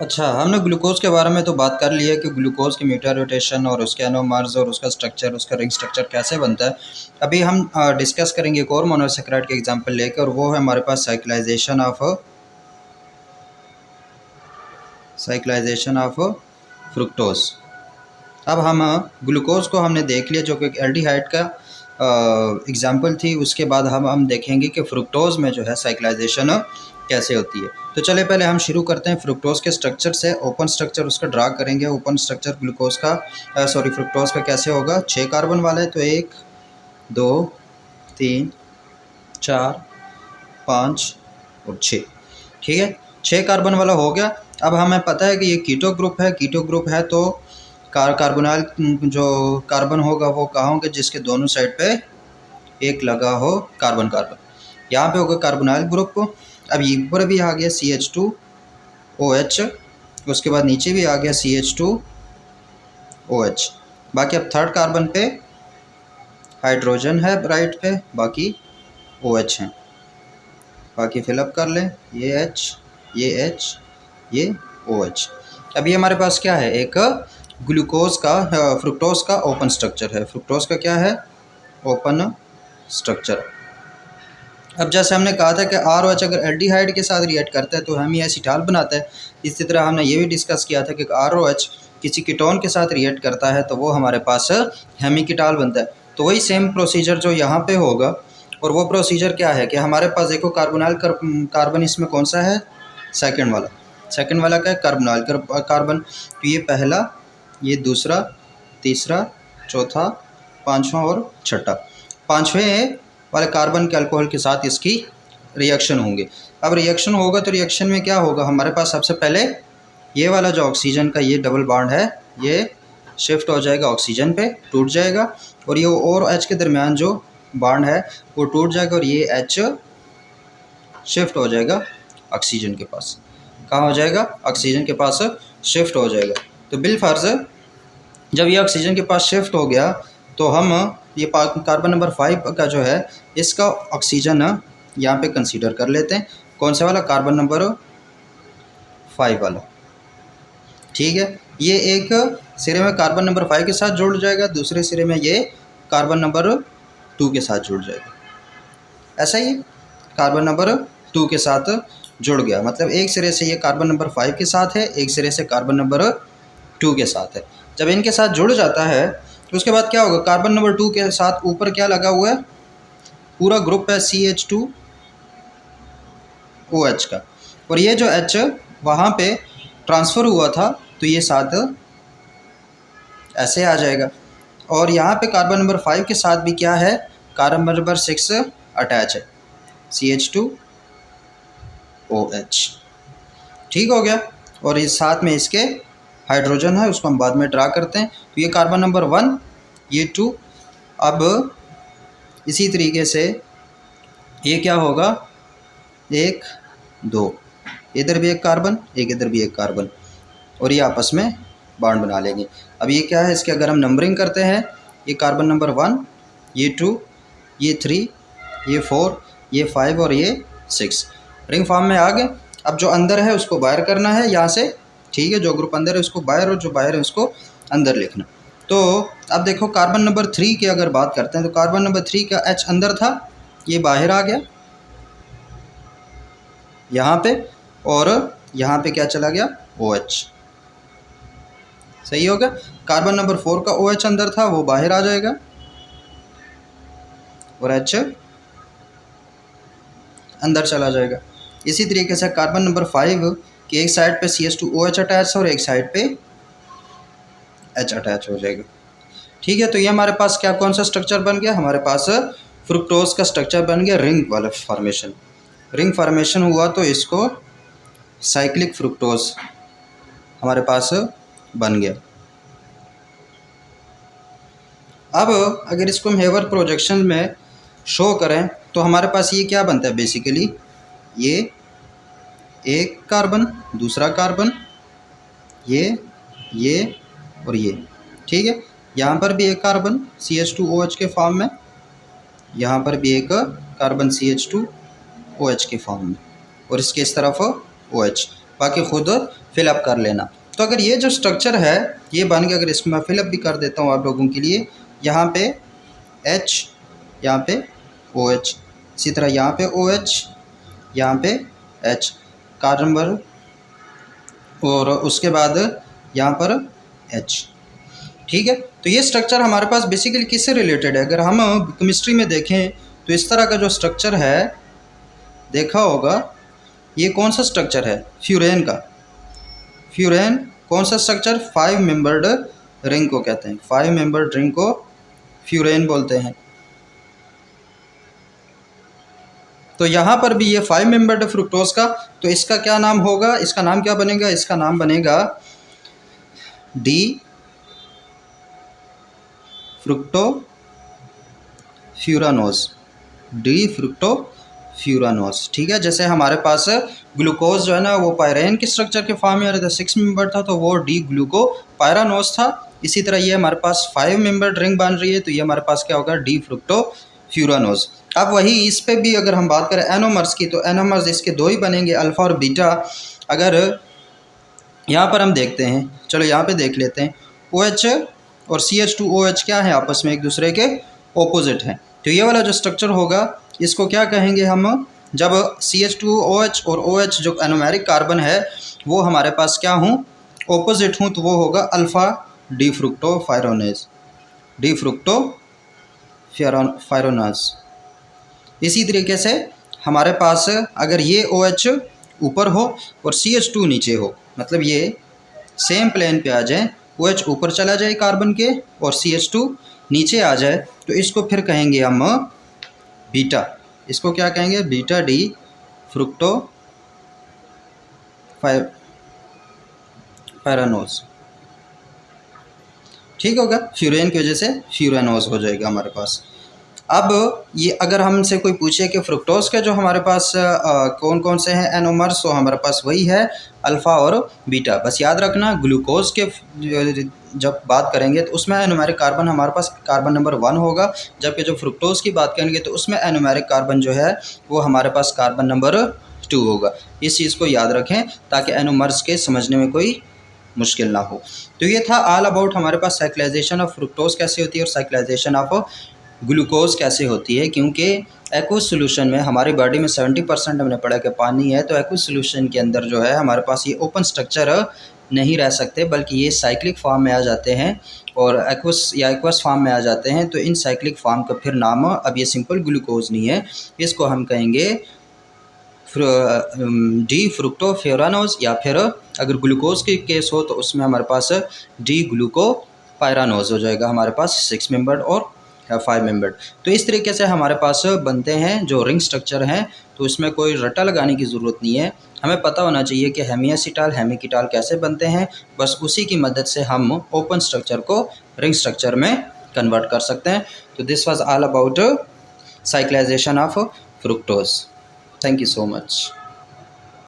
अच्छा, हमने ग्लूकोज के बारे में तो बात कर ली है कि ग्लूकोज की मीटर रोटेशन और उसके एनोमर्स और उसका स्ट्रक्चर, उसका रिंग स्ट्रक्चर कैसे बनता है। अभी हम डिस्कस करेंगे एक और मोनोसेकेराइड के एग्जांपल लेकर, और वो है हमारे पास साइक्लाइजेशन ऑफ फ्रुक्टोज। अब हम ग्लूकोज को हमने देख लिया जो कि एल्डिहाइड का एग्जाम्पल थी। उसके बाद हम देखेंगे कि फ्रुक्टोज में जो है साइक्लाइजेशन कैसे होती है। तो चले पहले हम शुरू करते हैं फ्रुक्टोज के स्ट्रक्चर से। ओपन स्ट्रक्चर उसका ड्रा करेंगे। ओपन स्ट्रक्चर ग्लूकोज का फ्रुक्टोज का कैसे होगा। 6 कार्बन वाला है तो 1 2 3 4 5 और 6। ठीक है, 6 कार्बन वाला हो गया। अब हमें पता है कि ये कीटो ग्रुप है। कीटो ग्रुप है तो कार्बोनाइल जो कार्बन होगा वो कहाँ होंगे, जिसके दोनों साइड पे एक लगा हो कार्बन कार्बन। यहाँ पे होगा कार्बोनाइल ग्रुप। अब ऊपर भी आ गया CH2OH, उसके बाद नीचे भी आ गया CH2OH। बाकी अब थर्ड कार्बन पे हाइड्रोजन है राइट पे, बाकी OH हैं। बाकी फिलअप कर लें, ये H, ये H, ये OH। अब ये हमारे पास क्या है, एक ग्लूकोज का फ्रुक्टोज का ओपन स्ट्रक्चर है। फ्रुक्टोज का क्या है, ओपन स्ट्रक्चर। अब जैसे हमने कहा था कि ROH अगर एल्डिहाइड के साथ रिएक्ट करता है तो हम ये एसिटाल बनाता है। इसी तरह हमने ये भी डिस्कस किया था कि ROH किसी कीटोन के साथ रिएक्ट करता है तो वो हमारे पास हेमिकीटाल बनता है। तो वही सेम प्रोसीजर जो यहाँ पे होगा, और वो प्रोसीजर क्या है कि हमारे पास देखो कार्बोनाइल कार्बन इसमें कौन सा है, सेकंड वाला। सेकंड वाला क्या है, कार्बोनाइल कार्बन। तो ये पहला, ये दूसरा, तीसरा, चौथा, पाँचवा और छठा। पाँचवें वाले कार्बन के अल्कोहल के साथ इसकी रिएक्शन होंगे। अब रिएक्शन होगा तो रिएक्शन में क्या होगा, हमारे पास सबसे पहले ये वाला जो ऑक्सीजन का ये डबल बॉन्ड है ये शिफ्ट हो जाएगा ऑक्सीजन पे, टूट जाएगा। और ये और H के दरमियान जो बॉन्ड है वो टूट जाएगा और ये H शिफ्ट हो जाएगा ऑक्सीजन के पास। कहाँ हो जाएगा, ऑक्सीजन के पास शिफ्ट हो जाएगा। तो बिलफर्ज जब ये ऑक्सीजन के पास शिफ्ट हो गया तो हम ये कार्बन नंबर 5 का जो है इसका ऑक्सीजन यहाँ पे कंसीडर कर लेते हैं। कौन सा वाला, कार्बन नंबर 5 वाला। ठीक है, ये एक सिरे में कार्बन नंबर 5 के साथ जुड़ जाएगा, दूसरे सिरे में ये कार्बन नंबर 2 के साथ जुड़ जाएगा। ऐसा ही कार्बन नंबर 2 के साथ जुड़ गया, मतलब एक सिरे से ये कार्बन नंबर 5 के साथ है, एक सिरे से कार्बन नंबर 2 के साथ है। जब इनके साथ जुड़ जाता है तो उसके बाद क्या होगा, कार्बन नंबर 2 के साथ ऊपर क्या लगा हुआ है, पूरा ग्रुप है CH2OH का, और ये जो H वहाँ पे ट्रांसफ़र हुआ था तो ये साथ ऐसे आ जाएगा। और यहाँ पे कार्बन नंबर 5 के साथ भी क्या है, कार्बन नंबर 6 अटैच है, CH2OH। ठीक हो गया। और इस साथ में इसके हाइड्रोजन है, उसको हम बाद में ड्रा करते हैं। तो ये कार्बन नंबर 1, ये 2। अब इसी तरीके से ये क्या होगा, 1 2, इधर भी एक कार्बन, एक इधर भी एक कार्बन, और ये आपस में बॉन्ड बना लेंगे। अब ये क्या है, इसके अगर हम नंबरिंग करते हैं, ये कार्बन नंबर 1, ये 2, ये 3, ये 4, ये 5 और ये 6 रिंग फॉर्म में आ गए। अब जो अंदर है उसको बाहर करना है यहाँ से। ठीक है, जो ग्रुप अंदर है उसको बाहर और जो बाहर है उसको अंदर लिखना। तो अब देखो कार्बन नंबर 3 की अगर बात करते हैं तो कार्बन नंबर 3 का H अंदर था, ये बाहर आ गया यहाँ पे, और यहाँ पे क्या चला गया, OH। सही हो गया। कार्बन नंबर 4 का OH अंदर था, वो बाहर आ जाएगा और H अंदर चला जाएगा। इसी तरीके से कार्बन नंबर 5 की एक साइड पे CH2OH अटैच है और एक साइड पे H अटैच हो जाएगा। ठीक है, तो ये हमारे पास क्या, कौन सा स्ट्रक्चर बन गया, हमारे पास फ्रुक्टोज का स्ट्रक्चर बन गया, रिंग वाला फॉर्मेशन। रिंग फॉर्मेशन हुआ तो इसको साइक्लिक फ्रुक्टोज हमारे पास बन गया। अब अगर इसको हम हेवर प्रोजेक्शन में शो करें तो हमारे पास ये क्या बनता है, बेसिकली ये एक कार्बन, दूसरा कार्बन, ये और ये। ठीक है, यहाँ पर भी एक कार्बन CH2OH के फॉर्म में, यहाँ पर भी एक कार्बन CH2OH के फॉर्म में, और इसके इस तरफ OH। बाकी खुद फिलअप कर लेना। तो अगर ये जो स्ट्रक्चर है ये बन गया, अगर इसको मैं फिलअप भी कर देता हूँ आप लोगों के लिए, यहाँ पे H, यहाँ पे OH, इसी तरह यहाँ पे OH, यहाँ पे H कार्बन नंबर, और उसके बाद यहाँ पर H। ठीक है, तो ये स्ट्रक्चर हमारे पास बेसिकली किससे रिलेटेड है? अगर हम केमिस्ट्री में देखें तो इस तरह का जो स्ट्रक्चर है देखा होगा, ये कौन सा स्ट्रक्चर है? फ्यूरेन का। फ्यूरेन कौन सा स्ट्रक्चर? 5 मेंबर्ड रिंग को कहते हैं, 5 मेंबर्ड रिंग को फ्यूरेन बोलते हैं। तो यहाँ पर भी ये 5 मेंबर्ड फ्रुक्टोज का, तो इसका क्या नाम होगा? इसका नाम क्या बनेगा? इसका नाम बनेगा D fructo furanose, D fructo furanose. ठीक है, जैसे हमारे पास ग्लूकोज जो है ना वो पायरेन के स्ट्रक्चर के फॉर्म में आ रहा था, 6 मेंबर था, तो वो डी ग्लूको पायरानोज था। इसी तरह ये हमारे पास 5 मेंबर रिंग बन रही है, तो ये हमारे पास क्या होगा? D fructo furanose. अब वही इस पे भी अगर हम बात करें एनोमर्स की, तो एनोमर्स इसके दो ही बनेंगे, अल्फ़ा और बीटा। अगर यहाँ पर हम देखते हैं, चलो यहाँ पे देख लेते हैं, OH और CH2OH क्या है? आपस में एक दूसरे के ऑपोजिट हैं। तो ये वाला जो स्ट्रक्चर होगा इसको क्या कहेंगे हम? जब CH2OH और OH जो एनोमेरिक कार्बन है वो हमारे पास क्या हूँ? ऑपोजिट हूँ, तो वो होगा alpha D fructofuranose, D fructofuranose. इसी तरीके से हमारे पास अगर ये OH ऊपर हो और CH2 नीचे हो, मतलब ये सेम प्लेन पे आ जाए, OH ऊपर चला जाए कार्बन के और CH2 नीचे आ जाए, तो इसको फिर कहेंगे हम बीटा। इसको क्या कहेंगे? Beta D fructofuranose. ठीक होगा, फ्यूरेन की वजह से फ्यूरानोज हो जाएगा हमारे पास। अब ये अगर हमसे कोई पूछे कि फ्रुक्टोज के जो हमारे पास कौन कौन से हैं एनोमर्स, तो हमारे पास वही है अल्फ़ा और बीटा। बस याद रखना, ग्लूकोज के जब बात करेंगे तो उसमें एनोमेरिक कार्बन हमारे पास कार्बन नंबर 1 होगा, जबकि जो फ्रुक्टोज की बात करेंगे तो उसमें एनोमेरिक कार्बन जो है वो हमारे पास कार्बन नंबर 2 होगा। इस चीज़ को याद रखें ताकि एनोमर्स के समझने में कोई मुश्किल ना हो। तो ये था ऑल अबाउट हमारे पास साइक्लाइजेशन ऑफ फ्रुक्टोज कैसे होती है और साइक्लाइजेशन ऑफ ग्लूकोज कैसे होती है। क्योंकि एक्वस सोल्यूशन में हमारी बॉडी में 70% हमने पढ़ा कि पानी है, तो एक्वस सोल्यूशन के अंदर जो है हमारे पास ये ओपन स्ट्रक्चर नहीं रह सकते, बल्कि ये साइक्लिक फॉर्म में आ जाते हैं और एक्वस फॉर्म में आ जाते हैं। तो इन साइक्लिक फॉर्म का फिर नाम, अब ये सिंपल ग्लूकोज नहीं है, इसको हम कहेंगे डी फ्रुक्टो फ्यूरानोज, या फिर अगर ग्लूकोज के केस हो तो उसमें हमारे पास डी ग्लूको पायरानोज हो जाएगा, हमारे पास 6 मेंबर्ड और 5 मेंबर्ड। तो इस तरीके से हमारे पास बनते हैं जो रिंग स्ट्रक्चर हैं। तो इसमें कोई रट्टा लगाने की ज़रूरत नहीं है, हमें पता होना चाहिए कि हेमिएसिटाल हेमिकीटाल कैसे बनते हैं, बस उसी की मदद से हम ओपन स्ट्रक्चर को रिंग स्ट्रक्चर में कन्वर्ट कर सकते हैं। तो this was all about cyclisation of fructose. Thank you so much.